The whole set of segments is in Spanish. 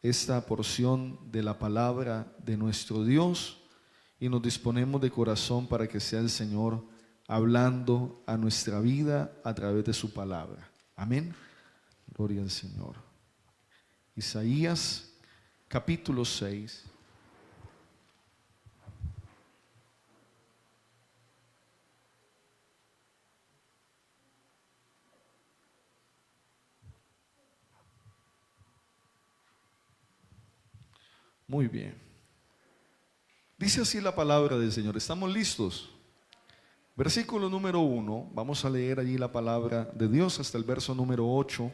esta porción de la palabra de nuestro Dios y nos disponemos de corazón para que sea el Señor hablando a nuestra vida a través de su palabra. Amén. Gloria al Señor. Isaías capítulo 6. Muy bien. Dice así la palabra del Señor. ¿Estamos listos? Versículo número 1. Vamos a leer allí la palabra de Dios hasta el verso número 8.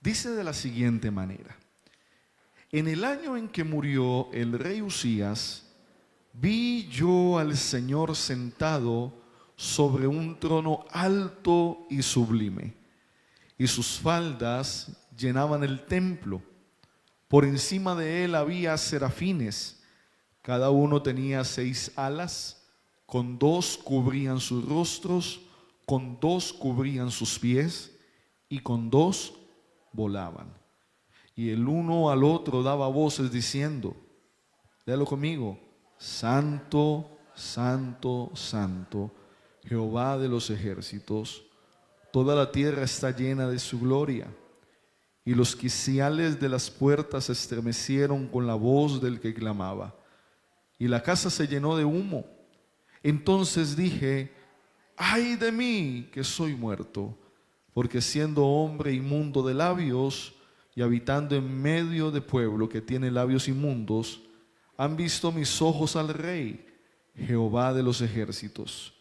Dice de la siguiente manera: en el año en que murió el rey Usías, vi yo al Señor sentado sobre un trono alto y sublime, y sus faldas llenaban el templo. Por encima de él había serafines, cada uno tenía 6 alas, con 2 cubrían sus rostros, con 2 cubrían sus pies, y con 2 volaban. Y el uno al otro daba voces diciendo, léalo conmigo: Santo, Santo, Santo, Jehová de los ejércitos, toda la tierra está llena de su gloria. Y los quiciales de las puertas se estremecieron con la voz del que clamaba, y la casa se llenó de humo. Entonces dije: ay de mí, que soy muerto, porque siendo hombre inmundo de labios y habitando en medio de pueblo que tiene labios inmundos, han visto mis ojos al Rey, Jehová de los ejércitos.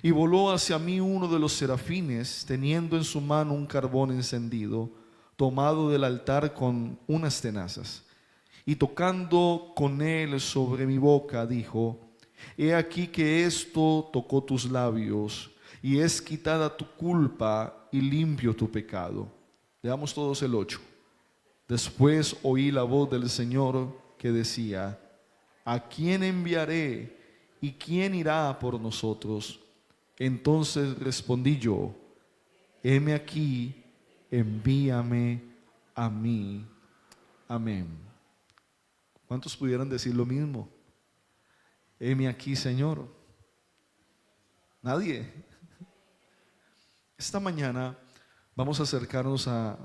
Y voló hacia mí uno de los serafines, teniendo en su mano un carbón encendido, tomado del altar con unas tenazas, y tocando con él sobre mi boca, dijo: he aquí que esto tocó tus labios, y es quitada tu culpa y limpio tu pecado. Leamos todos el 8. Después oí la voz del Señor que decía: ¿a quién enviaré y quién irá por nosotros? Entonces respondí yo: heme aquí, envíame a mí. Amén. ¿Cuántos pudieran decir lo mismo? Heme aquí, Señor. Nadie. Esta mañana vamos a acercarnos a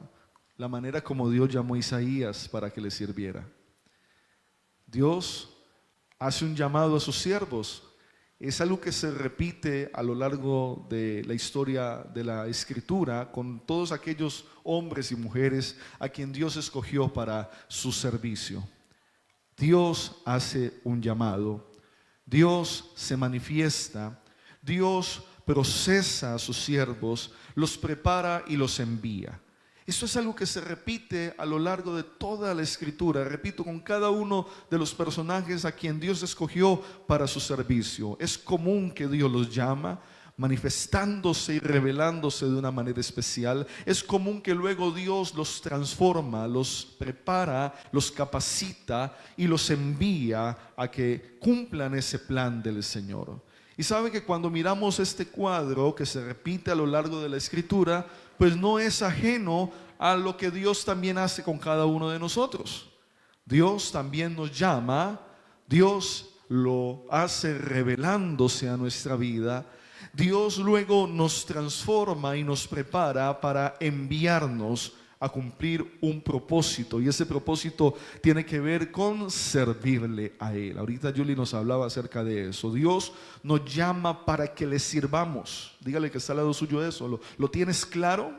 la manera como Dios llamó a Isaías para que le sirviera. Dios hace un llamado a sus siervos. Es algo que se repite a lo largo de la historia de la Escritura con todos aquellos hombres y mujeres a quien Dios escogió para su servicio. Dios hace un llamado, Dios se manifiesta, Dios procesa a sus siervos, los prepara y los envía. Esto es algo que se repite a lo largo de toda la Escritura, repito, con cada uno de los personajes a quien Dios escogió para su servicio. Es común que Dios los llama, manifestándose y revelándose de una manera especial. Es común que luego Dios los transforma, los prepara, los capacita y los envía a que cumplan ese plan del Señor. Y sabe que cuando miramos este cuadro que se repite a lo largo de la Escritura, pues no es ajeno a lo que Dios también hace con cada uno de nosotros. Dios también nos llama, Dios lo hace revelándose a nuestra vida. Dios luego nos transforma y nos prepara para enviarnos a cumplir un propósito, y ese propósito tiene que ver con servirle a Él. Ahorita Julie nos hablaba acerca de eso. Dios nos llama para que le sirvamos. Dígale que está al lado suyo eso. ¿Lo tienes claro?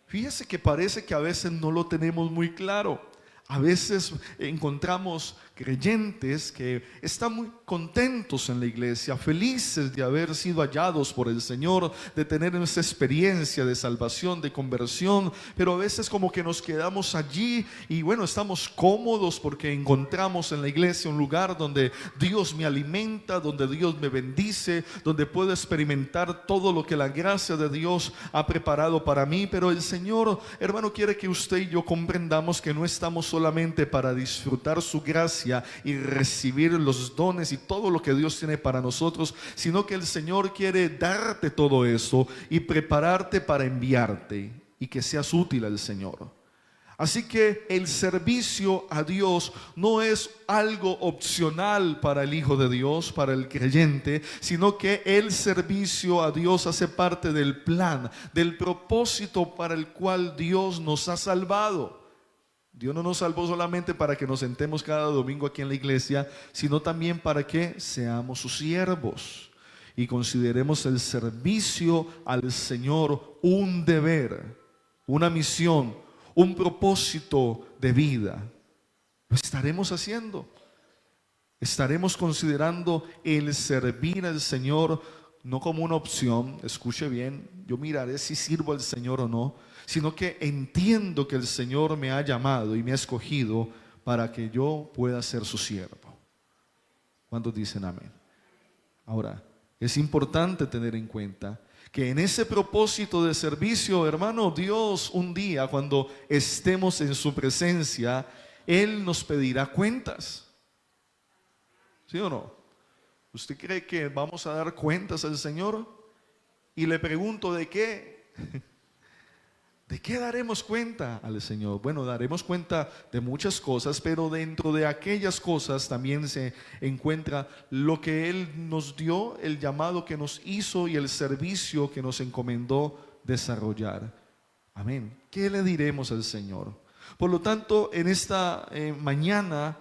Fíjese que parece que a veces no lo tenemos muy claro. A veces encontramos creyentes que están muy contentos en la iglesia, felices de haber sido hallados por el Señor, de tener esa experiencia de salvación, de conversión, pero a veces como que nos quedamos allí y bueno, estamos cómodos porque encontramos en la iglesia un lugar donde Dios me alimenta, donde Dios me bendice, donde puedo experimentar todo lo que la gracia de Dios ha preparado para mí. Pero el Señor, hermano, quiere que usted y yo comprendamos que no estamos solamente para disfrutar su gracia y recibir los dones y todo lo que Dios tiene para nosotros, sino que el Señor quiere darte todo eso y prepararte para enviarte y que seas útil al Señor. Así que el servicio a Dios no es algo opcional para el Hijo de Dios, para el creyente, sino que el servicio a Dios hace parte del plan, del propósito para el cual Dios nos ha salvado. Dios no nos salvó solamente para que nos sentemos cada domingo aquí en la iglesia, sino también para que seamos sus siervos y consideremos el servicio al Señor un deber, una misión, un propósito de vida. Lo estaremos haciendo. Estaremos considerando el servir al Señor no como una opción. Escuche bien, yo miraré si sirvo al Señor o no, sino que entiendo que el Señor me ha llamado y me ha escogido para que yo pueda ser su siervo. ¿Cuántos dicen amén? Ahora, es importante tener en cuenta que en ese propósito de servicio, hermano, Dios un día, cuando estemos en su presencia, Él nos pedirá cuentas. ¿Sí o no? ¿Usted cree que vamos a dar cuentas al Señor? Y le pregunto, ¿de qué? ¿De qué daremos cuenta al Señor? Bueno, daremos cuenta de muchas cosas, pero dentro de aquellas cosas también se encuentra lo que Él nos dio, el llamado que nos hizo y el servicio que nos encomendó desarrollar. Amén. ¿Qué le diremos al Señor? Por lo tanto, en esta mañana,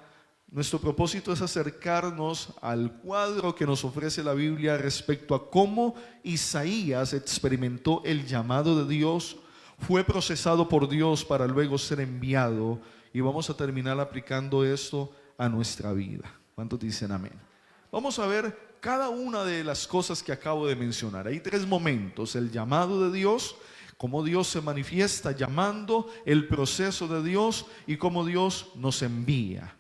nuestro propósito es acercarnos al cuadro que nos ofrece la Biblia respecto a cómo Isaías experimentó el llamado de Dios, fue procesado por Dios para luego ser enviado, y vamos a terminar aplicando esto a nuestra vida. ¿Cuántos dicen amén? Vamos a ver cada una de las cosas que acabo de mencionar. Hay 3 momentos: el llamado de Dios, cómo Dios se manifiesta llamando, el proceso de Dios y cómo Dios nos envía.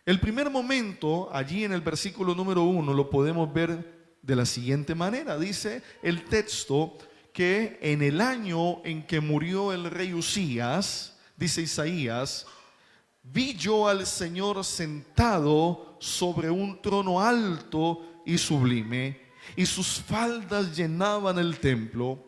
El primer momento, allí en el versículo número 1, lo podemos ver de la siguiente manera. Dice el texto que en el año en que murió el rey Usías, dice Isaías, vi yo al Señor sentado sobre un trono alto y sublime, y sus faldas llenaban el templo.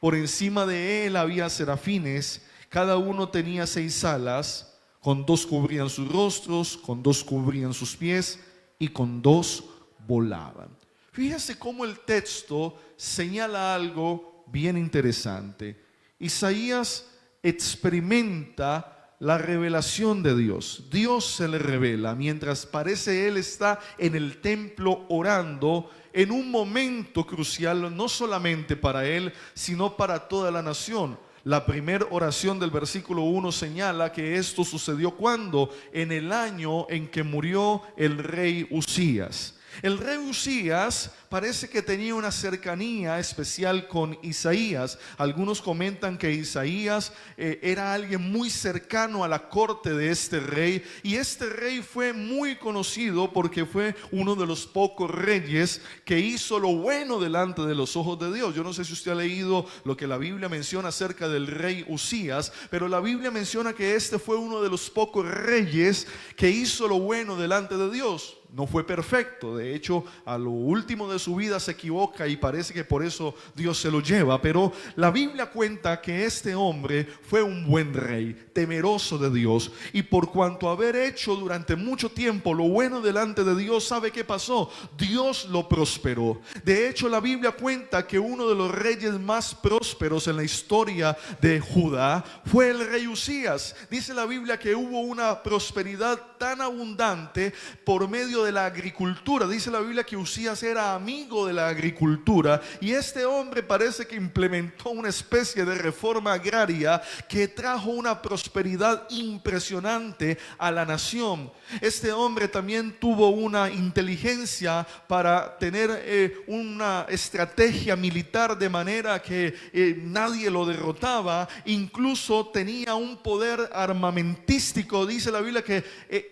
Por encima de él había serafines, cada uno tenía 6 alas, con 2 cubrían sus rostros, con 2 cubrían sus pies, y con 2 volaban. Fíjese cómo el texto señala algo bien interesante. Isaías experimenta la revelación de Dios. Dios se le revela mientras parece él está en el templo orando, en un momento crucial no solamente para él, sino para toda la nación. La primera oración del versículo 1 señala que esto sucedió cuando, en el año en que murió el rey Usías. El rey Usías parece que tenía una cercanía especial con Isaías. Algunos comentan que Isaías era alguien muy cercano a la corte de este rey, y este rey fue muy conocido porque fue uno de los pocos reyes que hizo lo bueno delante de los ojos de Dios. Yo no sé si usted ha leído lo que la Biblia menciona acerca del rey Usías, pero la Biblia menciona que este fue uno de los pocos reyes que hizo lo bueno delante de Dios. No fue perfecto, de hecho a lo último de su vida se equivoca y parece que por eso Dios se lo lleva, pero la Biblia cuenta que este hombre fue un buen rey, temeroso de Dios, y por cuanto haber hecho durante mucho tiempo lo bueno delante de Dios, ¿sabe qué pasó? Dios lo prosperó. De hecho, la Biblia cuenta que uno de los reyes más prósperos en la historia de Judá fue el rey Usías. Dice la Biblia que hubo una prosperidad tan abundante por medio de la agricultura. Dice la Biblia que Usías era amigo de la agricultura, y este hombre parece que implementó una especie de reforma agraria que trajo una prosperidad impresionante a la nación. Este hombre también tuvo una inteligencia para tener una estrategia militar de manera que nadie lo derrotaba. Incluso tenía un poder armamentístico. Dice la Biblia que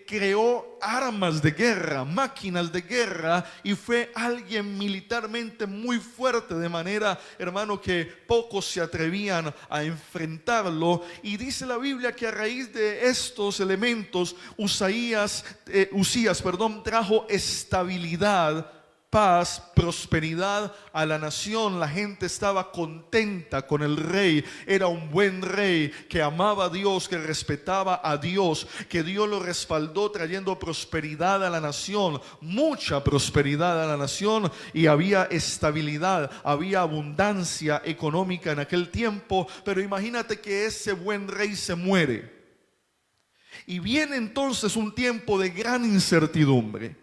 creó armas de guerra, máquinas de guerra, y fue alguien militarmente muy fuerte, de manera, hermano, que pocos se atrevían a enfrentarlo. Y dice la Biblia que a raíz de estos elementos Usías trajo estabilidad paz, prosperidad a la nación. La gente estaba contenta con el rey. Era un buen rey que amaba a Dios, que respetaba a Dios, que Dios lo respaldó trayendo prosperidad a la nación, mucha prosperidad a la nación, y había estabilidad, había abundancia económica en aquel tiempo. Pero imagínate que ese buen rey se muere y viene entonces un tiempo de gran incertidumbre.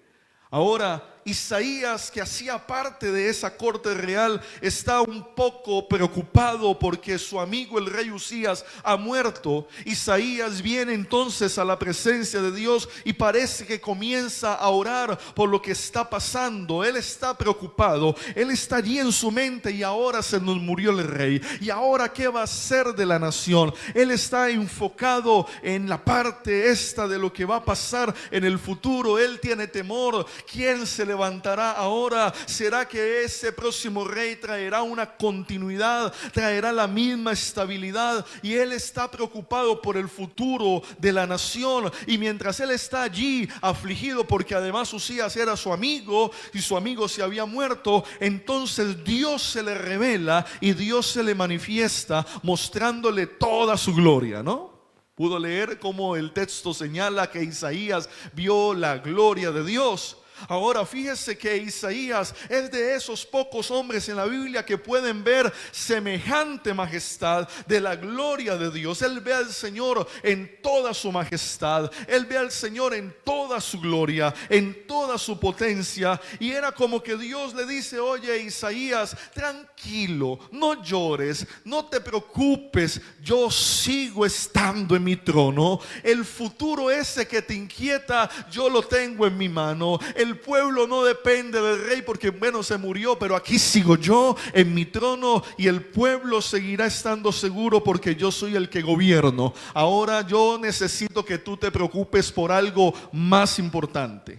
Ahora Isaías, que hacía parte de esa corte real, está un poco preocupado porque su amigo el rey Usías ha muerto. Isaías viene entonces a la presencia de Dios y parece que comienza a orar por lo que está pasando. Él está preocupado, él está allí en su mente: y ahora se nos murió el rey, y ahora qué va a ser de la nación. Él está enfocado en la parte esta de lo que va a pasar en el futuro. Él tiene temor. ¿Quién se levantará ahora? ¿Será que ese próximo rey traerá una continuidad, traerá la misma estabilidad? Y él está preocupado por el futuro de la nación. Y mientras él está allí afligido, porque además Usías era su amigo y su amigo se había muerto, entonces Dios se le revela y Dios se le manifiesta mostrándole toda su gloria, ¿no? Pudo leer cómo el texto señala que Isaías vio la gloria de Dios. Ahora fíjese que Isaías es de esos pocos hombres en la Biblia que pueden ver semejante majestad de la gloria de Dios. Él ve al Señor en toda su majestad, él ve al Señor en toda su gloria, en toda su potencia. Y era como que Dios le dice: oye Isaías, tranquilo, no llores, no te preocupes, yo sigo estando en mi trono. El futuro ese que te inquieta, yo lo tengo en mi mano. El pueblo no depende del rey porque bueno, se murió, pero aquí sigo yo en mi trono, y el pueblo seguirá estando seguro porque yo soy el que gobierno. Ahora yo necesito que tú te preocupes por algo más importante.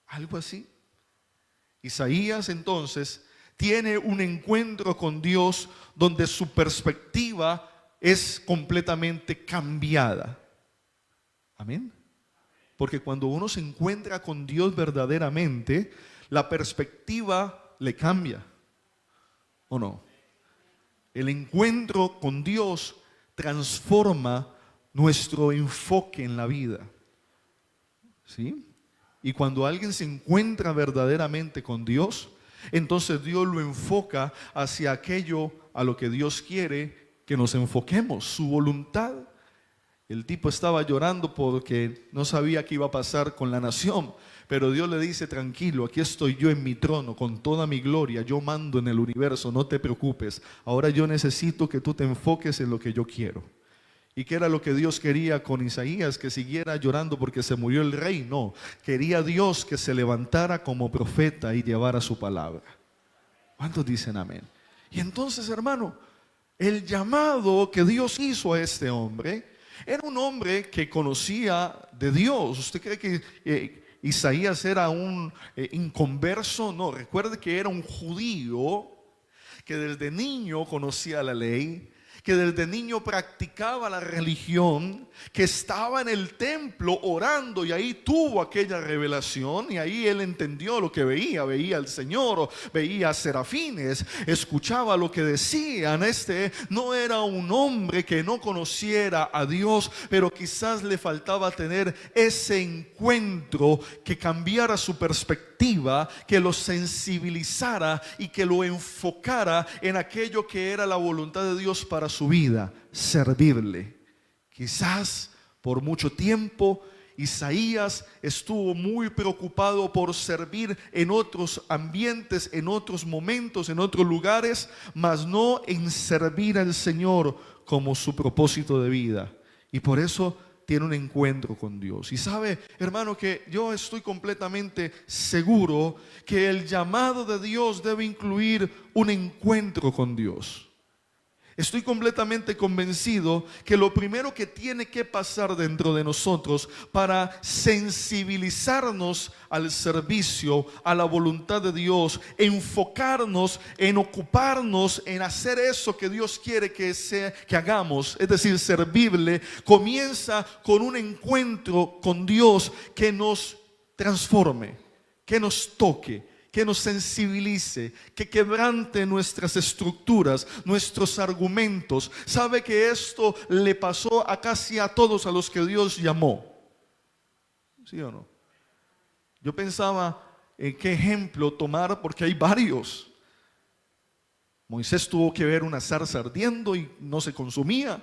Algo así. Isaías entonces tiene un encuentro con Dios donde su perspectiva es completamente cambiada. Amén. Porque cuando uno se encuentra con Dios verdaderamente, la perspectiva le cambia, ¿o no? El encuentro con Dios transforma nuestro enfoque en la vida, ¿sí? Y cuando alguien se encuentra verdaderamente con Dios, entonces Dios lo enfoca hacia aquello a lo que Dios quiere que nos enfoquemos, su voluntad. El tipo estaba llorando porque no sabía qué iba a pasar con la nación, pero Dios le dice: tranquilo, aquí estoy yo en mi trono con toda mi gloria, yo mando en el universo, no te preocupes. Ahora yo necesito que tú te enfoques en lo que yo quiero. ¿Y qué era lo que Dios quería con Isaías? Que siguiera llorando porque se murió el rey. No, quería Dios que se levantara como profeta y llevara su palabra. ¿Cuántos dicen amén? Y entonces, hermano, el llamado que Dios hizo a este hombre era un hombre que conocía de Dios. ¿Usted cree que Isaías era un inconverso? No, recuerde que era un judío que desde niño conocía la ley, que desde niño practicaba la religión, que estaba en el templo orando, y ahí tuvo aquella revelación, y ahí él entendió lo que veía. Veía al Señor, veía a serafines, escuchaba lo que decían. Este no era un hombre que no conociera a Dios, pero quizás le faltaba tener ese encuentro que cambiara su perspectiva, que lo sensibilizara y que lo enfocara en aquello que era la voluntad de Dios para su vida: servirle. Quizás por mucho tiempo Isaías estuvo muy preocupado por servir en otros ambientes, en otros momentos, en otros lugares, mas no en servir al Señor como su propósito de vida. Y por eso tiene un encuentro con Dios. Y sabe, hermano, que yo estoy completamente seguro que el llamado de Dios debe incluir un encuentro con Dios. Estoy completamente convencido que lo primero que tiene que pasar dentro de nosotros para sensibilizarnos al servicio, a la voluntad de Dios, enfocarnos en ocuparnos en hacer eso que Dios quiere que hagamos, es decir, servirle, comienza con un encuentro con Dios que nos transforme, que nos toque, que nos sensibilice, que quebrante nuestras estructuras, nuestros argumentos. Sabe que esto le pasó a casi a todos a los que Dios llamó. ¿Sí o no? Yo pensaba en qué ejemplo tomar, porque hay varios. Moisés tuvo que ver una zarza ardiendo y no se consumía,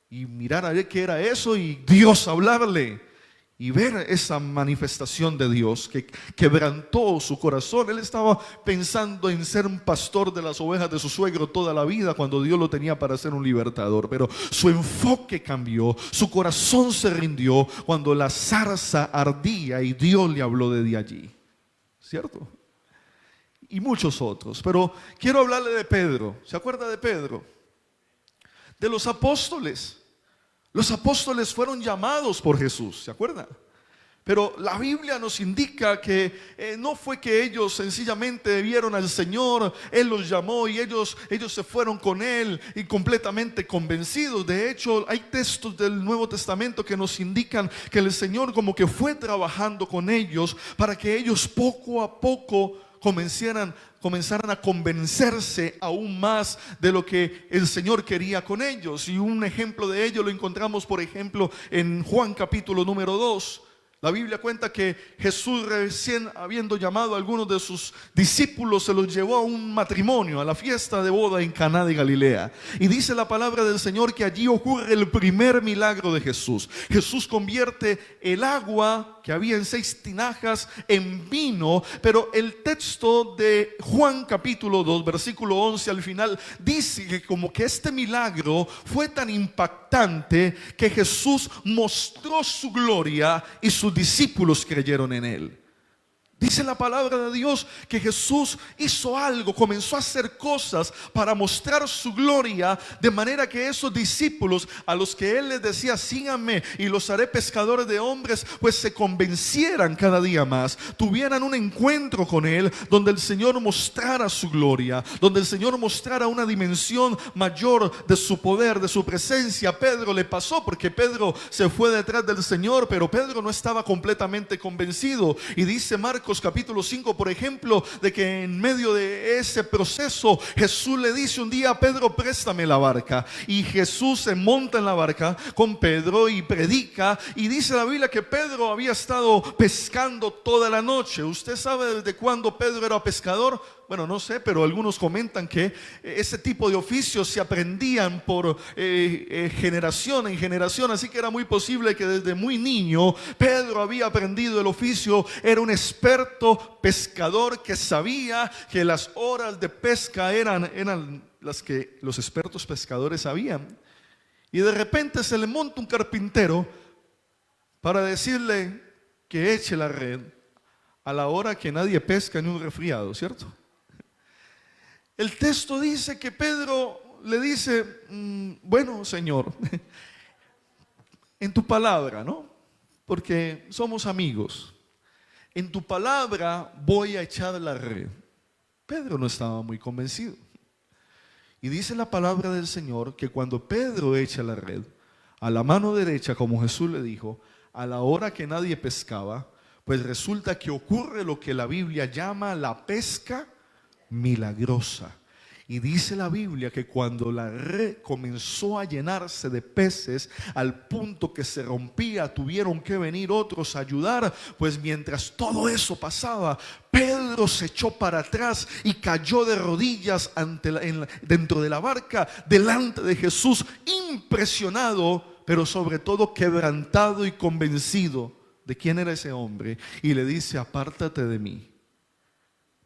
y mirar a ver qué era eso y Dios hablarle y ver esa manifestación de Dios que quebrantó su corazón. Él estaba pensando en ser un pastor de las ovejas de su suegro toda la vida, cuando Dios lo tenía para ser un libertador, pero su enfoque cambió, su corazón se rindió cuando la zarza ardía y Dios le habló desde allí, ¿cierto? Y muchos otros, pero quiero hablarle de Pedro. ¿Se acuerda de Pedro? De los apóstoles. Los apóstoles fueron llamados por Jesús, ¿se acuerda? Pero la Biblia nos indica que no fue que ellos sencillamente vieron al Señor, Él los llamó y ellos se fueron con Él y completamente convencidos. De hecho, hay textos del Nuevo Testamento que nos indican que el Señor como que fue trabajando con ellos para que ellos poco a poco comenzaran a convencerse aún más de lo que el Señor quería con ellos. Y un ejemplo de ello lo encontramos, por ejemplo, en Juan capítulo número 2. La Biblia cuenta que Jesús, recién habiendo llamado a algunos de sus discípulos, se los llevó a un matrimonio, a la fiesta de boda en Caná de Galilea. Y dice la palabra del Señor que allí ocurre el primer milagro de Jesús. Jesús convierte el agua que había en 6 tinajas en vino, pero el texto de Juan capítulo 2, versículo 11 al final, dice que como que este milagro fue tan impactante que Jesús mostró su gloria y sus discípulos creyeron en él. Dice la palabra de Dios que Jesús hizo algo, comenzó a hacer cosas para mostrar su gloria, de manera que esos discípulos a los que Él les decía, síganme y los haré pescadores de hombres, pues se convencieran cada día más, tuvieran un encuentro con Él, donde el Señor mostrara su gloria, donde el Señor mostrara una dimensión mayor de su poder, de su presencia. A Pedro le pasó, porque Pedro se fue detrás del Señor, pero Pedro no estaba completamente convencido. Y dice Marcos capítulo 5, por ejemplo, de que en medio de ese proceso Jesús le dice un día a Pedro, préstame la barca. Y Jesús se monta en la barca con Pedro y predica. Y dice la Biblia que Pedro había estado pescando toda la noche. ¿Usted sabe desde cuándo Pedro era pescador? Bueno, no sé, pero algunos comentan que ese tipo de oficios se aprendían por generación en generación, así que era muy posible que desde muy niño Pedro había aprendido el oficio. Era un experto pescador que sabía que las horas de pesca eran las que los expertos pescadores sabían. Y de repente se le monta un carpintero para decirle que eche la red a la hora que nadie pesca en un resfriado, ¿cierto? El texto dice que Pedro le dice, bueno, Señor, en tu palabra, ¿no? Porque somos amigos. En tu palabra voy a echar la red. Pedro no estaba muy convencido. Y dice la palabra del Señor que cuando Pedro echa la red a la mano derecha, como Jesús le dijo, a la hora que nadie pescaba, pues resulta que ocurre lo que la Biblia llama la pesca milagrosa. Y dice la Biblia que cuando la red comenzó a llenarse de peces al punto que se rompía, tuvieron que venir otros a ayudar. Pues mientras todo eso pasaba, Pedro se echó para atrás y cayó de rodillas dentro de la barca delante de Jesús, impresionado, pero sobre todo quebrantado y convencido de quién era ese hombre. Y le dice, apártate de mí,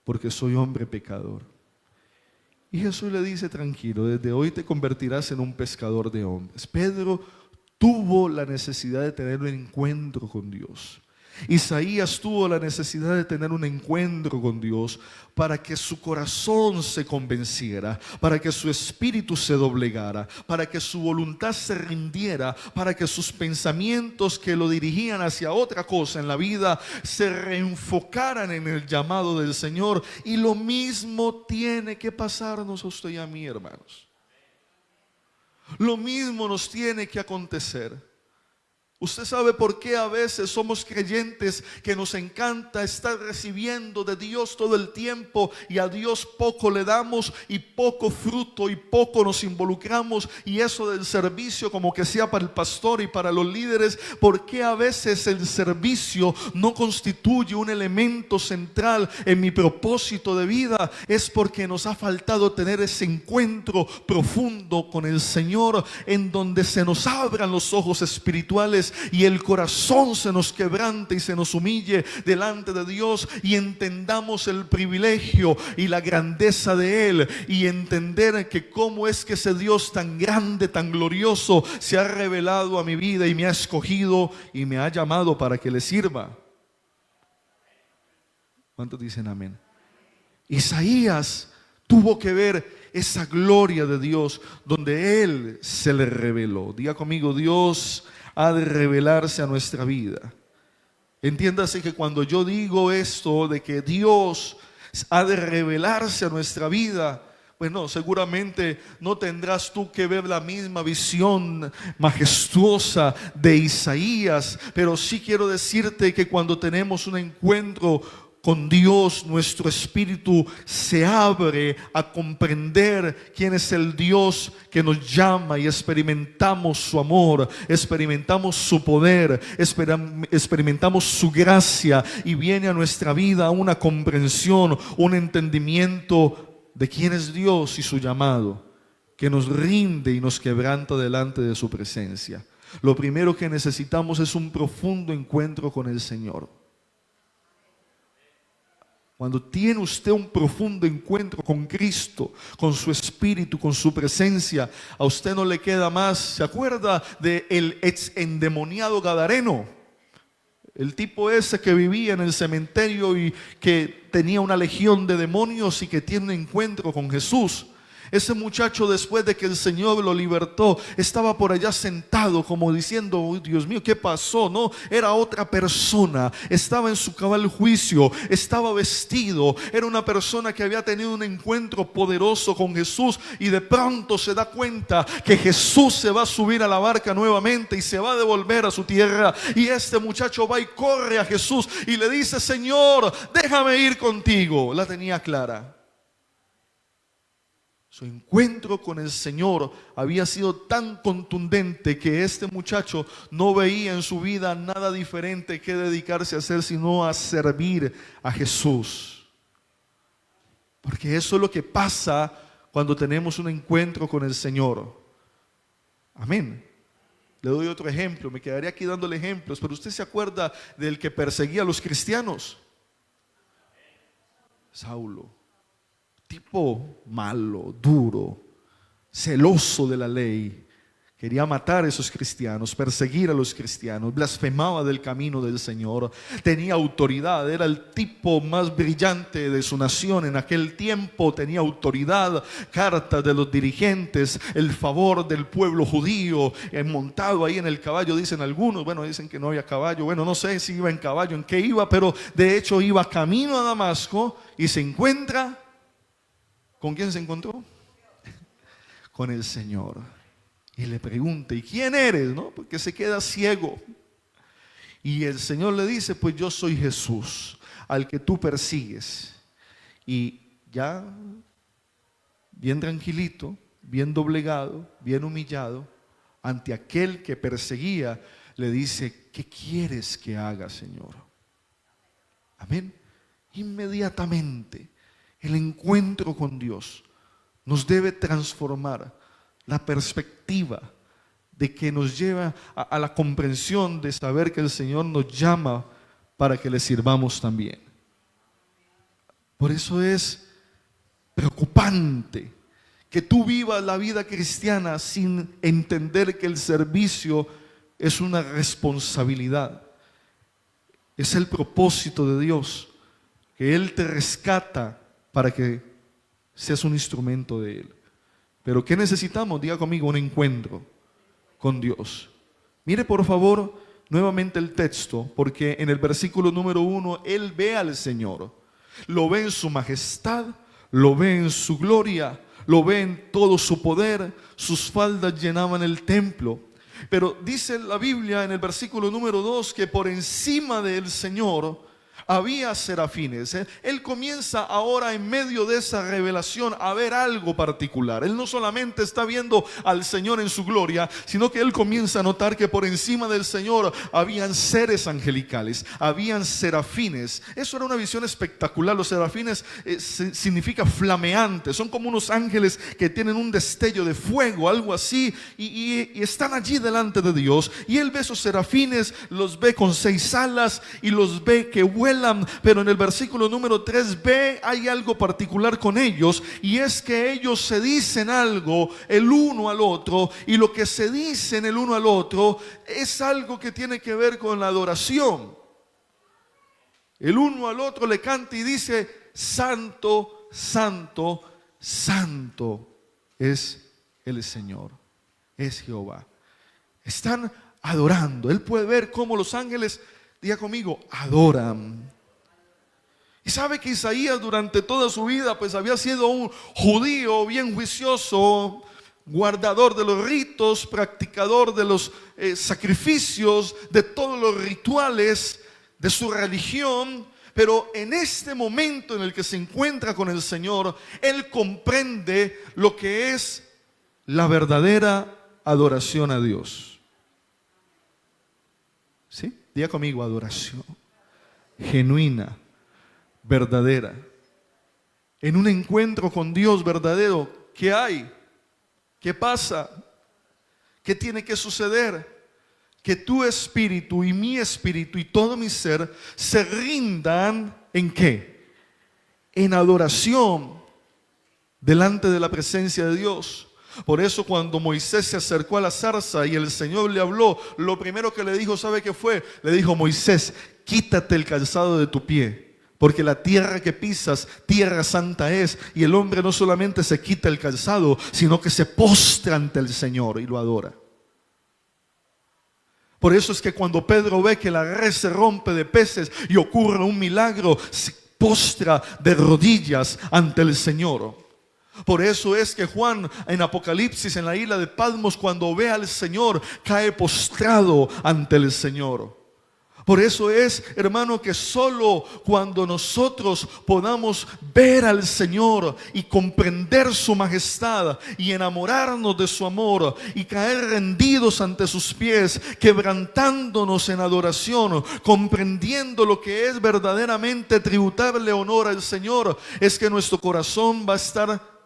porque soy hombre pecador. Y Jesús le dice, tranquilo, desde hoy te convertirás en un pescador de hombres. Pedro tuvo la necesidad de tener un encuentro con Dios. Isaías tuvo la necesidad de tener un encuentro con Dios para que su corazón se convenciera, para que su espíritu se doblegara, para que su voluntad se rindiera, para que sus pensamientos que lo dirigían hacia otra cosa en la vida se reenfocaran en el llamado del Señor. Y lo mismo tiene que pasarnos a usted y a mí, hermanos. Lo mismo nos tiene que acontecer. Usted sabe por qué a veces somos creyentes que nos encanta estar recibiendo de Dios todo el tiempo y a Dios poco le damos y poco fruto y poco nos involucramos, y eso del servicio como que sea para el pastor y para los líderes. ¿Por qué a veces el servicio no constituye un elemento central en mi propósito de vida? Es porque nos ha faltado tener ese encuentro profundo con el Señor, en donde se nos abran los ojos espirituales y el corazón se nos quebrante y se nos humille delante de Dios, y entendamos el privilegio y la grandeza de Él, y entender que cómo es que ese Dios tan grande, tan glorioso, se ha revelado a mi vida y me ha escogido y me ha llamado para que le sirva. ¿Cuántos dicen amén? Isaías tuvo que ver esa gloria de Dios donde Él se le reveló. Diga conmigo: Dios ha de revelarse a nuestra vida. Entiéndase que cuando yo digo esto de que Dios ha de revelarse a nuestra vida, pues no, seguramente no tendrás tú que ver la misma visión majestuosa de Isaías, pero sí quiero decirte que cuando tenemos un encuentro con Dios, nuestro espíritu se abre a comprender quién es el Dios que nos llama, y experimentamos su amor, experimentamos su poder, experimentamos su gracia, y viene a nuestra vida una comprensión, un entendimiento de quién es Dios y su llamado, que nos rinde y nos quebranta delante de su presencia. Lo primero que necesitamos es un profundo encuentro con el Señor. Cuando tiene usted un profundo encuentro con Cristo, con su Espíritu, con su presencia, a usted no le queda más. ¿Se acuerda del ex endemoniado gadareno? El tipo ese que vivía en el cementerio y que tenía una legión de demonios y que tiene un encuentro con Jesús. Ese muchacho, después de que el Señor lo libertó, estaba por allá sentado como diciendo: oh, Dios mío, ¿qué pasó? No, era otra persona, estaba en su cabal juicio, estaba vestido, era una persona que había tenido un encuentro poderoso con Jesús, y de pronto se da cuenta que Jesús se va a subir a la barca nuevamente y se va a devolver a su tierra. Y este muchacho va y corre a Jesús y le dice: Señor, déjame ir contigo. La tenía clara. Su encuentro con el Señor había sido tan contundente que este muchacho no veía en su vida nada diferente que dedicarse a hacer, sino a servir a Jesús. Porque eso es lo que pasa cuando tenemos un encuentro con el Señor. Amén. Le doy otro ejemplo, me quedaría aquí dándole ejemplos, pero usted se acuerda del que perseguía a los cristianos. Saulo. Tipo malo, duro, celoso de la ley, quería matar a esos cristianos, perseguir a los cristianos, blasfemaba del camino del Señor, tenía autoridad, era el tipo más brillante de su nación en aquel tiempo, tenía autoridad, cartas de los dirigentes, el favor del pueblo judío, montado ahí en el caballo, dicen algunos. Bueno, dicen que no había caballo, bueno, no sé si iba en caballo, en qué iba, pero de hecho iba camino a Damasco y se encuentra. ¿Con quién se encontró? Con el Señor. Y le pregunta: ¿y quién eres? ¿No? Porque se queda ciego. Y el Señor le dice: pues yo soy Jesús, al que tú persigues. Y ya, bien tranquilito, bien doblegado, bien humillado, ante aquel que perseguía, le dice: ¿qué quieres que haga, Señor? Amén. Inmediatamente el encuentro con Dios nos debe transformar la perspectiva de que nos lleva a la comprensión de saber que el Señor nos llama para que le sirvamos también. Por eso es preocupante que tú vivas la vida cristiana sin entender que el servicio es una responsabilidad. Es el propósito de Dios, que Él te rescata para que seas un instrumento de Él. Pero ¿qué necesitamos? Diga conmigo: un encuentro con Dios. Mire por favor nuevamente el texto, porque en el versículo número 1 Él ve al Señor, lo ve en su majestad, lo ve en su gloria, lo ve en todo su poder. Sus faldas llenaban el templo. Pero dice la Biblia en el versículo número 2 que por encima del Señor había serafines. Él comienza ahora en medio de esa revelación a ver algo particular. Él no solamente está viendo al Señor en su gloria, sino que él comienza a notar que por encima del Señor habían seres angelicales, habían serafines. Eso era una visión espectacular. Los serafines significa flameantes, son como unos ángeles que tienen un destello de fuego, algo así, y están allí delante de Dios. Y él ve esos serafines, los ve con 6 alas y los ve que vuelan. Pero en el versículo número 3b hay algo particular con ellos, y es que ellos se dicen algo el uno al otro, y lo que se dicen el uno al otro es algo que tiene que ver con la adoración. El uno al otro le canta y dice: santo, santo, santo es el Señor, es Jehová. Están adorando. Él puede ver cómo los ángeles, diga conmigo, adoran. Y sabe que Isaías durante toda su vida pues había sido un judío bien juicioso, guardador de los ritos, practicador de los sacrificios, de todos los rituales de su religión. Pero en este momento en el que se encuentra con el Señor, él comprende lo que es la verdadera adoración a Dios. ¿Sí? Diga conmigo, adoración genuina, verdadera. En un encuentro con Dios verdadero, ¿qué hay? ¿Qué pasa? ¿Qué tiene que suceder? Que tu espíritu y mi espíritu y todo mi ser se rindan ¿en qué? En adoración delante de la presencia de Dios. Por eso cuando Moisés se acercó a la zarza y el Señor le habló, lo primero que le dijo, ¿sabe qué fue? Le dijo: Moisés, quítate el calzado de tu pie, porque la tierra que pisas, tierra santa es. Y el hombre no solamente se quita el calzado, sino que se postra ante el Señor y lo adora. Por eso es que cuando Pedro ve que la red se rompe de peces y ocurre un milagro, se postra de rodillas ante el Señor. Por eso es que Juan en Apocalipsis, en la isla de Patmos, cuando ve al Señor, cae postrado ante el Señor. Por eso es, hermano, que solo cuando nosotros podamos ver al Señor y comprender su majestad y enamorarnos de su amor y caer rendidos ante sus pies, quebrantándonos en adoración, comprendiendo lo que es verdaderamente tributarle honor al Señor, es que nuestro corazón va a estar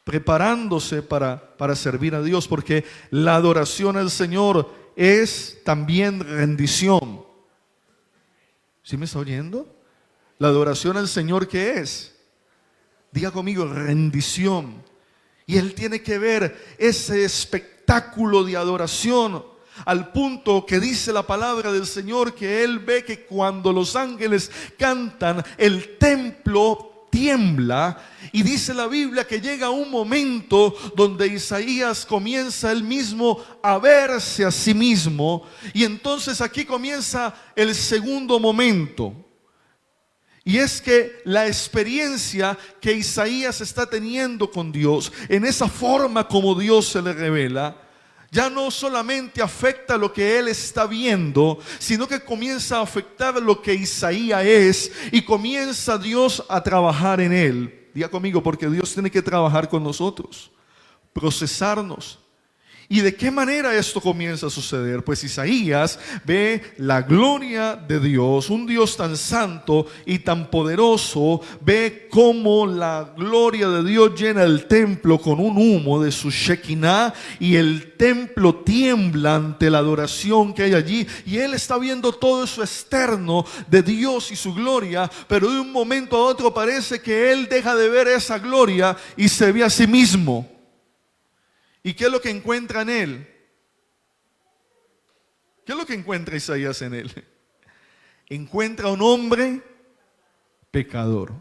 preparándose para servir a Dios, porque la adoración al Señor es también rendición. ¿Sí me está oyendo? La adoración al Señor, ¿qué es? Diga conmigo, rendición. Y Él tiene que ver ese espectáculo de adoración al punto que dice la palabra del Señor que Él ve que cuando los ángeles cantan, el templo tiembla, y dice la Biblia que llega un momento donde Isaías comienza él mismo a verse a sí mismo, y entonces aquí comienza el segundo momento, y es que la experiencia que Isaías está teniendo con Dios, en esa forma como Dios se le revela, ya no solamente afecta lo que él está viendo, sino que comienza a afectar lo que Isaías es, y comienza Dios a trabajar en él. Diga conmigo, porque Dios tiene que trabajar con nosotros, procesarnos. ¿Y de qué manera esto comienza a suceder? Pues Isaías ve la gloria de Dios, un Dios tan santo y tan poderoso, ve cómo la gloria de Dios llena el templo con un humo de su Shekinah, y el templo tiembla ante la adoración que hay allí, y él está viendo todo eso externo de Dios y su gloria, pero de un momento a otro parece que él deja de ver esa gloria y se ve a sí mismo. ¿Y qué es lo que encuentra en él? ¿Qué es lo que encuentra Isaías en él? Encuentra un hombre pecador.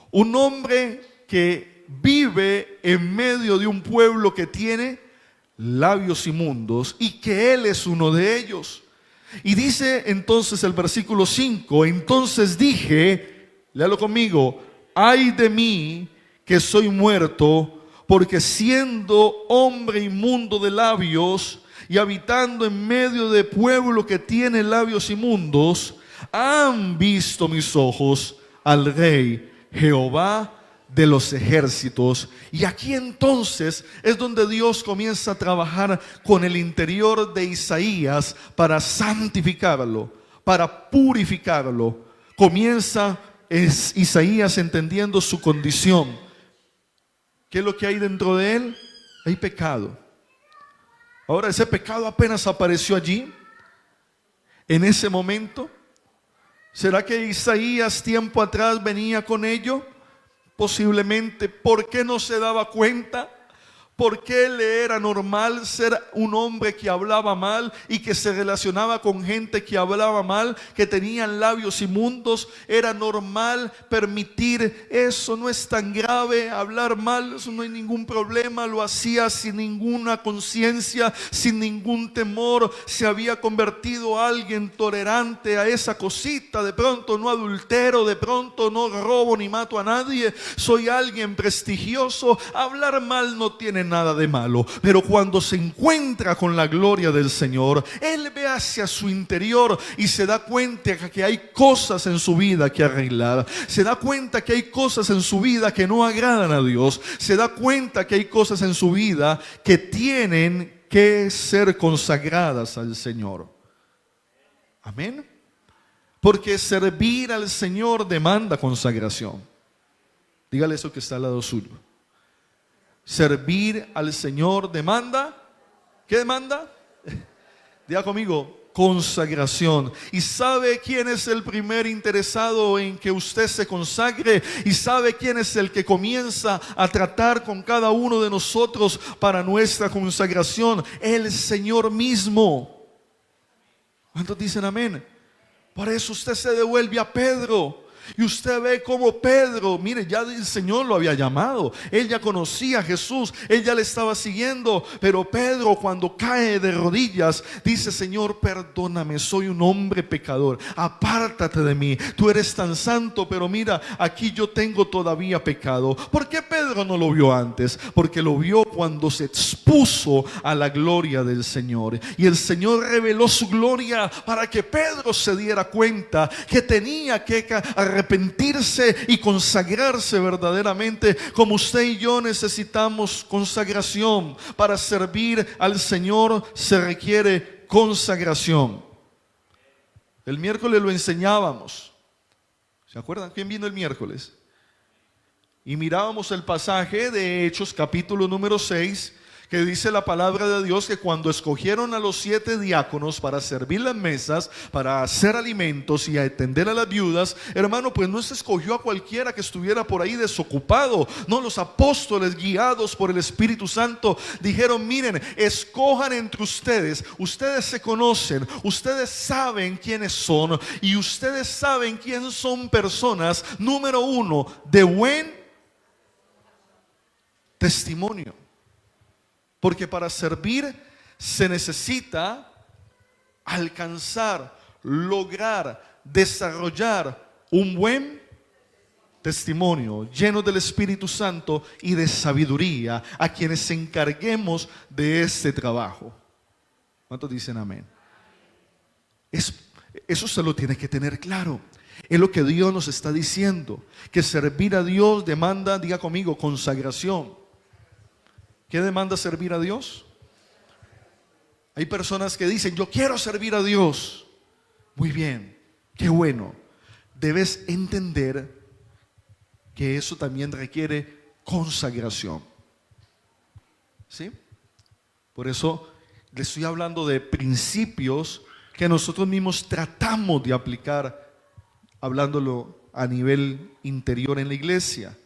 Un hombre que vive en medio de un pueblo que tiene labios inmundos, y que él es uno de ellos. Y dice entonces el versículo 5, entonces dije, léalo conmigo, ay de mí que soy muerto, porque siendo hombre inmundo de labios y habitando en medio de pueblo que tiene labios inmundos, han visto mis ojos al Rey Jehová de los ejércitos. Y aquí entonces es donde Dios comienza a trabajar con el interior de Isaías para santificarlo, para purificarlo. Comienza Isaías entendiendo su condición. ¿Qué es lo que hay dentro de él? Hay pecado. Ahora, ese pecado apenas apareció allí, en ese momento. ¿Será que Isaías tiempo atrás venía con ello? Posiblemente. ¿Por qué no se daba cuenta? ¿Por qué le era normal ser un hombre que hablaba mal y que se relacionaba con gente que hablaba mal, que tenían labios inmundos? Era normal permitir eso, no es tan grave hablar mal, eso no hay ningún problema. Lo hacía sin ninguna conciencia, sin ningún temor. Se había convertido alguien tolerante a esa cosita. De pronto no adultero, de pronto no robo ni mato a nadie, soy alguien prestigioso. Hablar mal no tiene nada de malo, pero cuando se encuentra con la gloria del Señor, él ve hacia su interior y se da cuenta que hay cosas en su vida que arreglar. Se da cuenta que hay cosas en su vida que no agradan a Dios. Se da cuenta que hay cosas en su vida que tienen que ser consagradas al Señor. Amén. Porque servir al Señor demanda consagración. Dígale eso que está al lado suyo. Servir al Señor demanda, ¿qué demanda? Diga conmigo, consagración. ¿Y sabe quién es el primer interesado en que usted se consagre? ¿Y sabe quién es el que comienza a tratar con cada uno de nosotros para nuestra consagración? El Señor mismo. ¿Cuántos dicen amén? Por eso usted se devuelve a Pedro. Y usted ve como Pedro, mire, ya el Señor lo había llamado. Él ya conocía a Jesús, él ya le estaba siguiendo. Pero Pedro, cuando cae de rodillas, dice: Señor, perdóname, soy un hombre pecador, apártate de mí. Tú eres tan santo, pero mira, aquí yo tengo todavía pecado. ¿Por qué Pedro no lo vio antes? Porque lo vio cuando se expuso a la gloria del Señor. Y el Señor reveló su gloria para que Pedro se diera cuenta que tenía que arrepentirse y consagrarse verdaderamente, como usted y yo necesitamos consagración. Para servir al Señor se requiere consagración. El miércoles lo enseñábamos. ¿Se acuerdan quién vino el miércoles? Y mirábamos el pasaje de Hechos capítulo número 6, que dice la palabra de Dios que cuando escogieron a los 7 diáconos para servir las mesas, para hacer alimentos y atender a las viudas, hermano, pues no se escogió a cualquiera que estuviera por ahí desocupado. No, los apóstoles, guiados por el Espíritu Santo, dijeron: miren, escojan entre ustedes. Ustedes se conocen, ustedes saben quiénes son, y ustedes saben quién son personas, número uno, de buen testimonio. Porque para servir se necesita alcanzar, lograr, desarrollar un buen testimonio, lleno del Espíritu Santo y de sabiduría, a quienes encarguemos de este trabajo. ¿Cuántos dicen amén? Eso se lo tiene que tener claro. Es lo que Dios nos está diciendo, que servir a Dios demanda, diga conmigo, consagración. ¿Qué demanda servir a Dios? Hay personas que dicen: yo quiero servir a Dios. Muy bien, qué bueno. Debes entender que eso también requiere consagración. ¿Sí? Por eso le estoy hablando de principios que nosotros mismos tratamos de aplicar, hablándolo a nivel interior en la iglesia.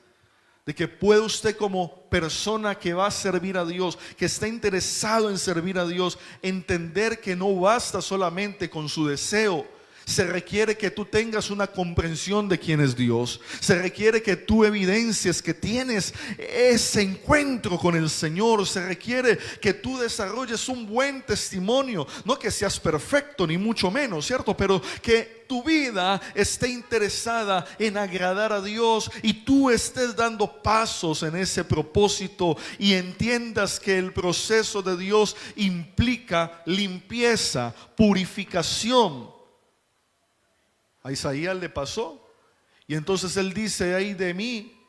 De que puede usted, como persona que va a servir a Dios, que está interesado en servir a Dios, entender que no basta solamente con su deseo, Se requiere que tú tengas una comprensión de quién es Dios. Se requiere que tú evidencies que tienes ese encuentro con el Señor. Se requiere que tú desarrolles un buen testimonio. No que seas perfecto, ni mucho menos, ¿cierto? Pero que tu vida esté interesada en agradar a Dios y tú estés dando pasos en ese propósito y entiendas que el proceso de Dios implica limpieza, purificación. A Isaías le pasó, y entonces él dice: ay de mí,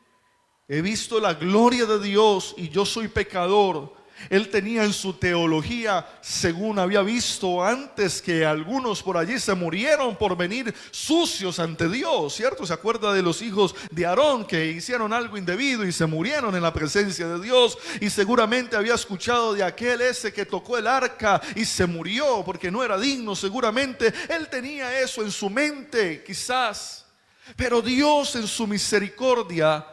he visto la gloria de Dios y yo soy pecador. Él tenía en su teología, según había visto antes, que algunos por allí se murieron por venir sucios ante Dios, ¿cierto? Se acuerda de los hijos de Aarón que hicieron algo indebido y se murieron en la presencia de Dios. Y seguramente había escuchado de aquel ese que tocó el arca y se murió porque no era digno. Seguramente él tenía eso en su mente, quizás. Pero Dios en su misericordia,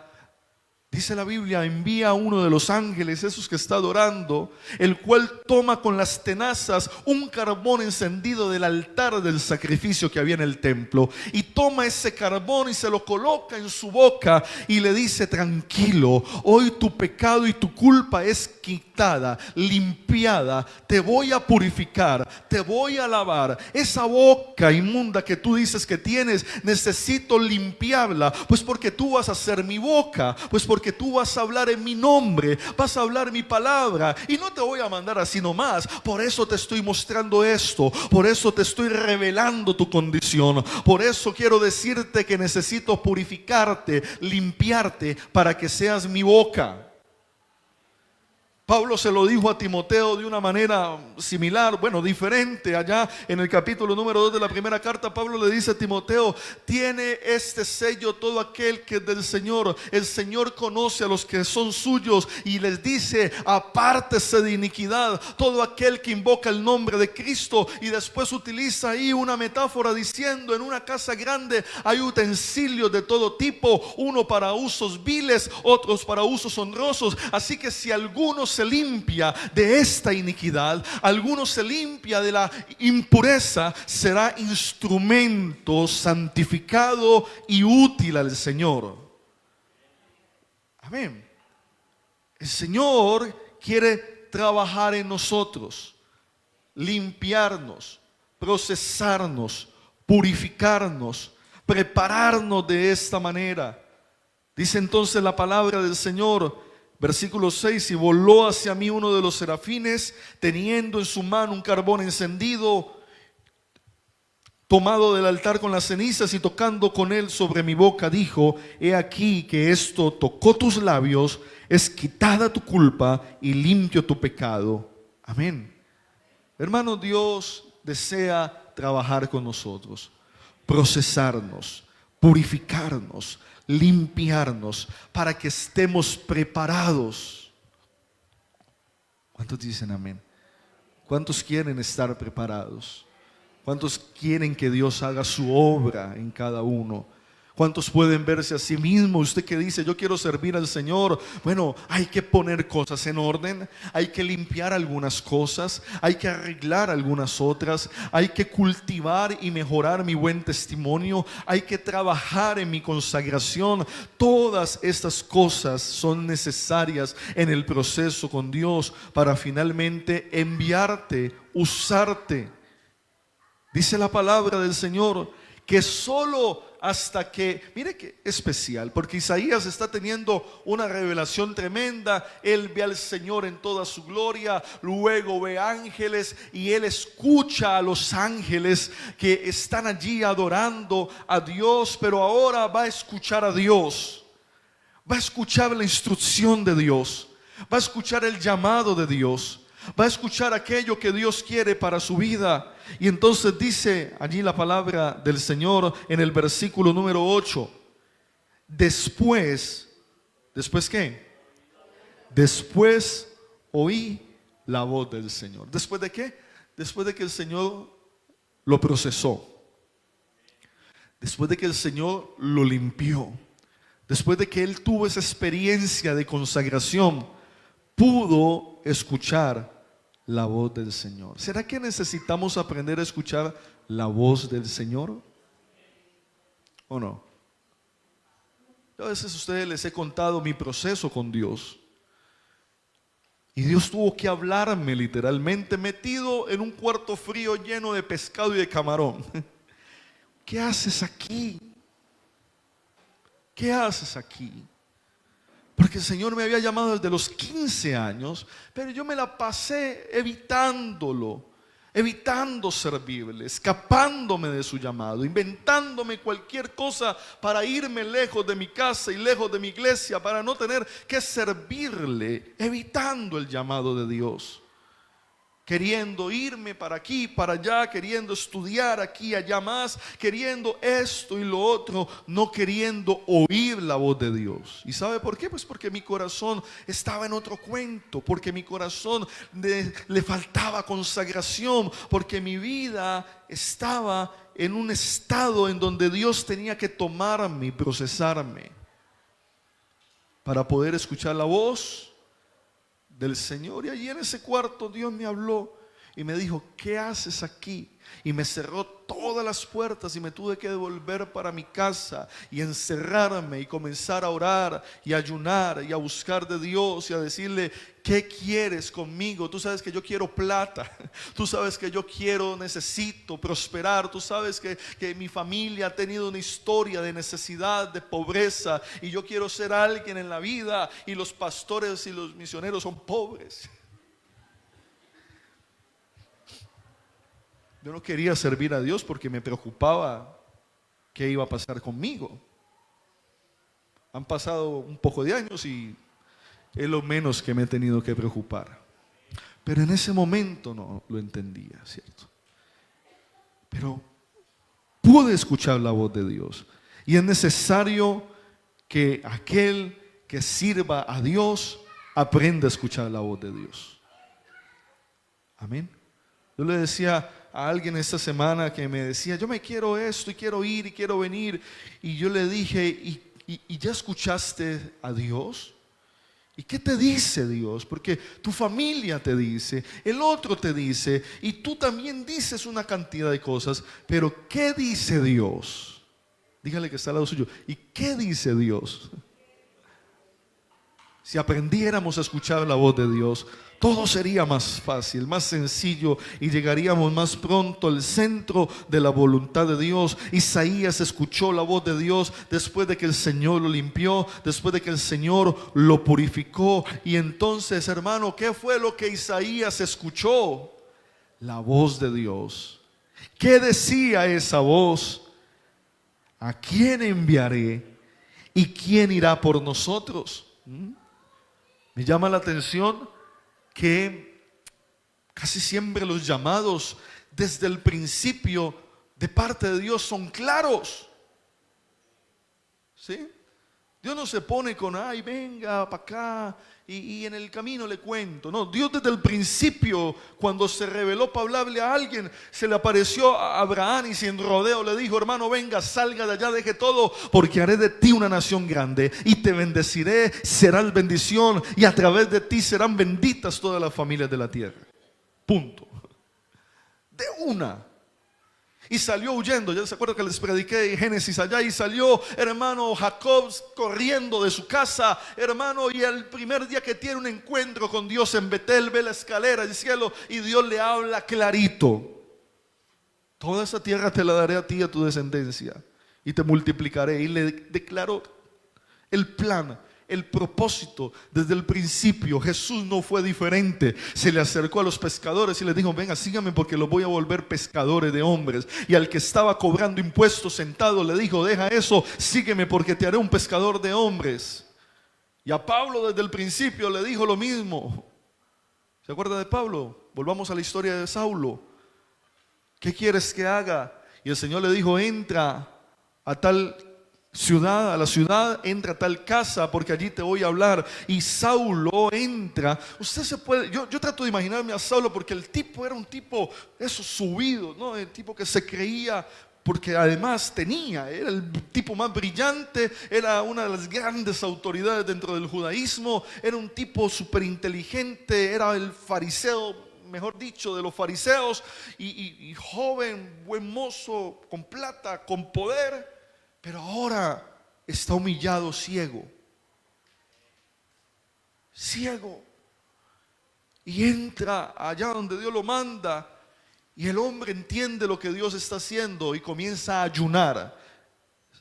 dice la Biblia, envía a uno de los ángeles, esos que está adorando, el cual toma con las tenazas un carbón encendido del altar del sacrificio que había en el templo, y toma ese carbón y se lo coloca en su boca y le dice: tranquilo, hoy tu pecado y tu culpa es quitada, limpiada, te voy a purificar, te voy a lavar. Esa boca inmunda que tú dices que tienes, necesito limpiarla, pues porque tú vas a ser mi boca, pues porque tú vas a hablar en mi nombre, vas a hablar mi palabra, y no te voy a mandar así nomás. Por eso te estoy mostrando esto, por eso te estoy revelando tu condición, por eso quiero decirte que necesito purificarte, limpiarte, para que seas mi boca. Pablo se lo dijo a Timoteo de una manera similar, bueno, diferente. Allá en el capítulo número 2 de la primera carta, Pablo le dice a Timoteo: tiene este sello todo aquel que es del Señor. El Señor conoce a los que son suyos y les dice: apártese de iniquidad todo aquel que invoca el nombre de Cristo. Y después utiliza ahí una metáfora diciendo: en una casa grande hay utensilios de todo tipo, uno para usos viles, otros para usos honrosos. Así que si alguno se limpia de esta iniquidad, alguno se limpia de la impureza, será instrumento santificado y útil al Señor. Amén. El Señor quiere trabajar en nosotros, limpiarnos, procesarnos, purificarnos, prepararnos de esta manera. Dice entonces la palabra del Señor, versículo 6: y voló hacia mí uno de los serafines, teniendo en su mano un carbón encendido, tomado del altar con las cenizas, y tocando con él sobre mi boca, dijo: he aquí que esto tocó tus labios, es quitada tu culpa y limpio tu pecado. Amén. Hermanos, Dios desea trabajar con nosotros, procesarnos, purificarnos, limpiarnos, para que estemos preparados. ¿Cuántos dicen amén? ¿Cuántos quieren estar preparados? ¿Cuántos quieren que Dios haga su obra en cada uno? ¿Cuántos pueden verse a sí mismos? Usted que dice: yo quiero servir al Señor. Bueno, hay que poner cosas en orden, hay que limpiar algunas cosas, hay que arreglar algunas otras, hay que cultivar y mejorar mi buen testimonio, hay que trabajar en mi consagración. Todas estas cosas son necesarias en el proceso con Dios para finalmente enviarte, usarte. Dice la palabra del Señor que solo hasta que, mire qué especial, porque Isaías está teniendo una revelación tremenda. Él ve al Señor en toda su gloria, luego ve ángeles y él escucha a los ángeles que están allí adorando a Dios, pero ahora va a escuchar a Dios, va a escuchar la instrucción de Dios, va a escuchar el llamado de Dios, va a escuchar aquello que Dios quiere para su vida. Y entonces dice allí la palabra del Señor en el versículo número 8: ¿después qué? Después oí la voz del Señor. ¿Después de qué? Después de que el Señor lo procesó, después de que el Señor lo limpió, después de que él tuvo esa experiencia de consagración, pudo escuchar la voz del Señor. ¿Será que necesitamos aprender a escuchar la voz del Señor? ¿O no? Yo a veces a ustedes les he contado mi proceso con Dios. Y Dios tuvo que hablarme literalmente metido en un cuarto frío lleno de pescado y de camarón. ¿Qué haces aquí? ¿Qué haces aquí? Porque el Señor me había llamado desde los 15 años, pero yo me la pasé evitándolo, evitando servirle, escapándome de su llamado, inventándome cualquier cosa para irme lejos de mi casa y lejos de mi iglesia, para no tener que servirle, evitando el llamado de Dios. Queriendo irme para aquí, para allá, queriendo estudiar aquí, allá más, queriendo esto y lo otro, no queriendo oír la voz de Dios. ¿Y sabe por qué? Pues porque mi corazón estaba en otro cuento, porque mi corazón le faltaba consagración, porque mi vida estaba en un estado en donde Dios tenía que tomarme y procesarme para poder escuchar la voz del Señor. Y allí en ese cuarto Dios me habló y me dijo: ¿qué haces aquí? Y me cerró todas las puertas y me tuve que devolver para mi casa y encerrarme y comenzar a orar y a ayunar y a buscar de Dios y a decirle: ¿qué quieres conmigo? Tú sabes que yo quiero plata, tú sabes que yo necesito prosperar, tú sabes que mi familia ha tenido una historia de necesidad, de pobreza, y yo quiero ser alguien en la vida, y los pastores y los misioneros son pobres. Yo no quería servir a Dios porque me preocupaba qué iba a pasar conmigo. Han pasado un poco de años y es lo menos que me he tenido que preocupar. Pero en ese momento no lo entendía, ¿cierto? Pero pude escuchar la voz de Dios. Y es necesario que aquel que sirva a Dios aprenda a escuchar la voz de Dios. Amén. Yo le decía a alguien esta semana que me decía: yo me quiero esto y quiero ir y quiero venir. Y yo le dije: ¿y ya escuchaste a Dios? ¿Y qué te dice Dios? Porque tu familia te dice, el otro te dice, y tú también dices una cantidad de cosas. Pero ¿qué dice Dios? Dígale que está al lado suyo: ¿y qué dice Dios? Si aprendiéramos a escuchar la voz de Dios, todo sería más fácil, más sencillo, y llegaríamos más pronto al centro de la voluntad de Dios. Isaías escuchó la voz de Dios después de que el Señor lo limpió, después de que el Señor lo purificó. Y entonces, hermano, ¿qué fue lo que Isaías escuchó? La voz de Dios. ¿Qué decía esa voz? ¿A quién enviaré? ¿Y quién irá por nosotros? Me llama la atención que casi siempre los llamados desde el principio de parte de Dios son claros. ¿Sí? Dios no se pone con: ay, venga para acá y en el camino le cuento. No, Dios desde el principio, cuando se reveló para hablarle a alguien, se le apareció a Abraham y sin rodeo le dijo: hermano, venga, salga de allá, deje todo, porque haré de ti una nación grande y te bendeciré, serás bendición, y a través de ti serán benditas todas las familias de la tierra. Punto. De una. Y salió huyendo. Ya se acuerdan que les prediqué en Génesis allá. Y salió, hermano, Jacob corriendo de su casa, hermano. Y el primer día que tiene un encuentro con Dios en Betel, ve la escalera del cielo y Dios le habla clarito: toda esa tierra te la daré a ti y a tu descendencia, y te multiplicaré. Y le declaró el plan, el propósito desde el principio. Jesús no fue diferente. Se le acercó a los pescadores y les dijo: venga, síganme porque los voy a volver pescadores de hombres. Y al que estaba cobrando impuestos sentado le dijo: deja eso, sígueme porque te haré un pescador de hombres. Y a Pablo desde el principio le dijo lo mismo. ¿Se acuerda de Pablo? Volvamos a la historia de Saulo. ¿Qué quieres que haga? Y el Señor le dijo: entra a tal ciudad, a la ciudad, entra a tal casa, porque allí te voy a hablar. Y Saulo entra. Usted se puede, yo trato de imaginarme a Saulo, porque el tipo era un tipo, eso, subido, ¿no? El tipo que se creía, porque además era el tipo más brillante, era una de las grandes autoridades dentro del judaísmo, era un tipo súper inteligente, era el fariseo mejor dicho, de los fariseos, y joven, buen mozo, con plata, con poder, pero ahora está humillado, ciego. Ciego. Y entra allá donde Dios lo manda, y el hombre entiende lo que Dios está haciendo y comienza a ayunar.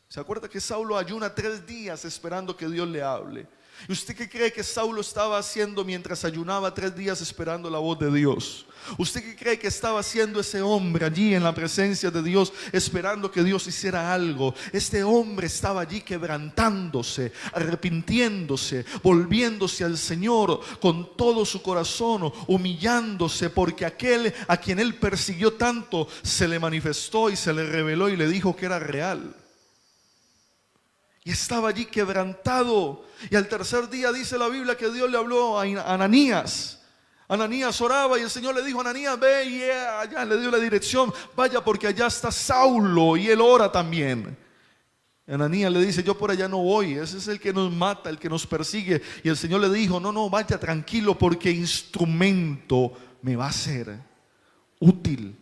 ¿Se acuerda que Saulo ayuna 3 días esperando que Dios le hable? ¿Y usted qué cree que Saulo estaba haciendo mientras ayunaba 3 días esperando la voz de Dios? ¿Usted qué cree que estaba haciendo ese hombre allí en la presencia de Dios, esperando que Dios hiciera algo? Este hombre estaba allí quebrantándose, arrepintiéndose, volviéndose al Señor con todo su corazón, humillándose, porque aquel a quien él persiguió tanto se le manifestó y se le reveló y le dijo que era real. Y estaba allí quebrantado. Y al tercer día dice la Biblia que Dios le habló a Ananías. Ananías oraba y el Señor le dijo: Ananías, ve, y allá le dio la dirección. Vaya, porque allá está Saulo y él ora también. Ananías le dice: yo por allá no voy, ese es el que nos mata, el que nos persigue. Y el Señor le dijo: no, vaya tranquilo, porque instrumento me va a ser útil.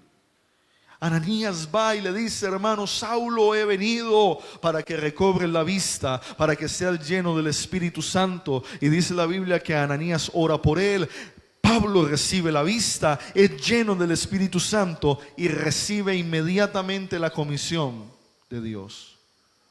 Ananías va y le dice: hermano Saulo, he venido para que recobre la vista, para que sea lleno del Espíritu Santo. Y dice la Biblia que Ananías ora por él. Pablo recibe la vista, es lleno del Espíritu Santo y recibe inmediatamente la comisión de Dios.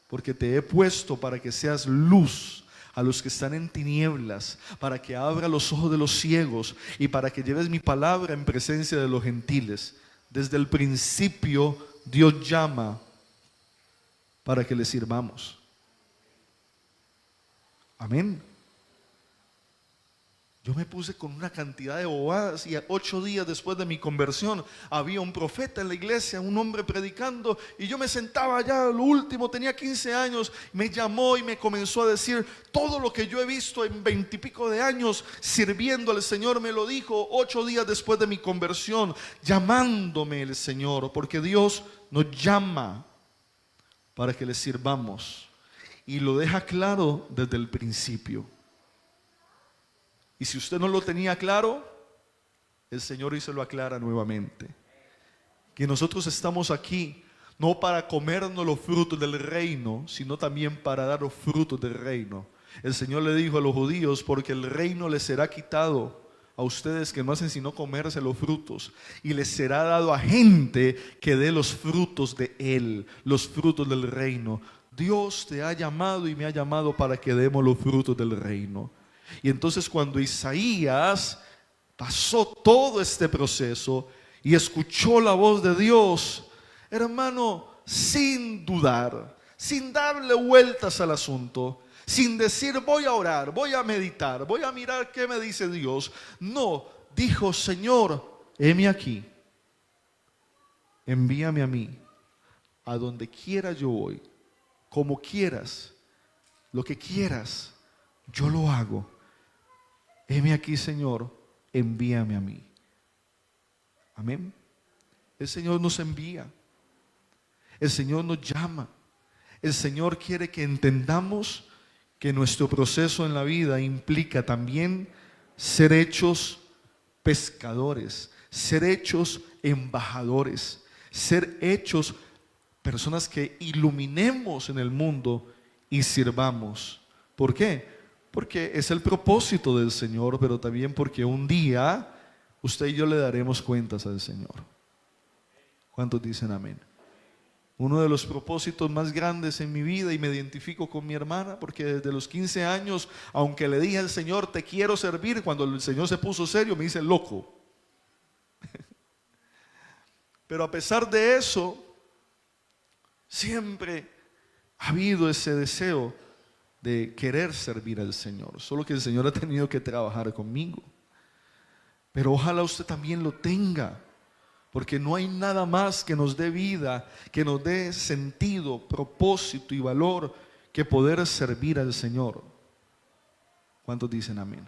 Porque te he puesto para que seas luz a los que están en tinieblas, para que abra los ojos de los ciegos y para que lleves mi palabra en presencia de los gentiles. Desde el principio Dios llama para que le sirvamos. Amén. Yo me puse con una cantidad de bobadas y 8 días después de mi conversión había un profeta en la iglesia, un hombre predicando, y yo me sentaba allá, lo último, tenía 15 años, me llamó y me comenzó a decir todo lo que yo he visto en 20 y pico de años sirviendo al Señor. Me lo dijo 8 días después de mi conversión, llamándome el Señor, porque Dios nos llama para que le sirvamos y lo deja claro desde el principio. Y si usted no lo tenía claro, el Señor hoy se lo aclara nuevamente. Que nosotros estamos aquí no para comernos los frutos del reino, sino también para dar los frutos del reino. El Señor le dijo a los judíos: porque el reino les será quitado a ustedes que no hacen sino comerse los frutos, y les será dado a gente que dé los frutos de Él, los frutos del reino. Dios te ha llamado y me ha llamado para que demos los frutos del reino. Y entonces cuando Isaías pasó todo este proceso y escuchó la voz de Dios, hermano, sin dudar, sin darle vueltas al asunto, sin decir voy a orar, voy a meditar, voy a mirar qué me dice Dios. No, dijo: Señor, heme aquí, envíame a mí, a donde quiera yo voy, como quieras, lo que quieras, yo lo hago. Heme aquí, Señor, envíame a mí. Amén. El Señor nos envía. El Señor nos llama. El Señor quiere que entendamos que nuestro proceso en la vida implica también ser hechos pescadores, ser hechos embajadores, ser hechos personas que iluminemos en el mundo y sirvamos. ¿Por qué? Porque es el propósito del Señor, pero también porque un día usted y yo le daremos cuentas al Señor. ¿Cuántos dicen amén? Uno de los propósitos más grandes en mi vida, y me identifico con mi hermana, porque desde los 15 años, aunque le dije al Señor te quiero servir, cuando el Señor se puso serio me dice loco. Pero a pesar de eso, siempre ha habido ese deseo de querer servir al Señor, solo que el Señor ha tenido que trabajar conmigo. Pero ojalá usted también lo tenga, porque no hay nada más que nos dé vida, que nos dé sentido, propósito y valor que poder servir al Señor. ¿Cuántos dicen amén?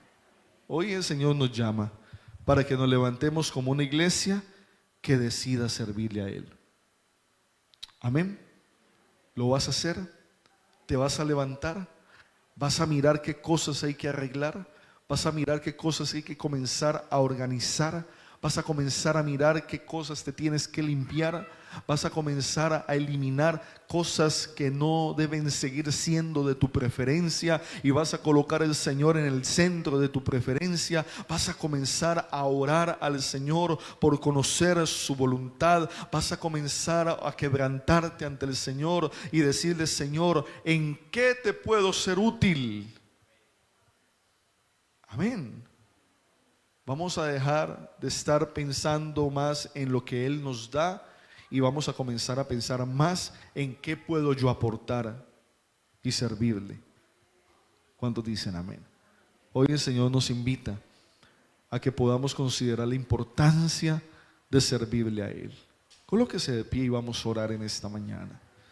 Hoy el Señor nos llama para que nos levantemos como una iglesia que decida servirle a Él. Amén. ¿Lo vas a hacer? ¿Te vas a levantar? ¿Vas a mirar qué cosas hay que arreglar? ¿Vas a mirar qué cosas hay que comenzar a organizar Vas a comenzar a mirar qué cosas te tienes que limpiar. Vas a comenzar a eliminar cosas que no deben seguir siendo de tu preferencia y vas a colocar al Señor en el centro de tu preferencia. Vas a comenzar a orar al Señor por conocer su voluntad. Vas a comenzar a quebrantarte ante el Señor y decirle: Señor, ¿en qué te puedo ser útil? Amén. Vamos a dejar de estar pensando más en lo que Él nos da y vamos a comenzar a pensar más en qué puedo yo aportar y servirle. ¿Cuántos dicen amén? Hoy el Señor nos invita a que podamos considerar la importancia de servirle a Él. Colóquese de pie y vamos a orar en esta mañana.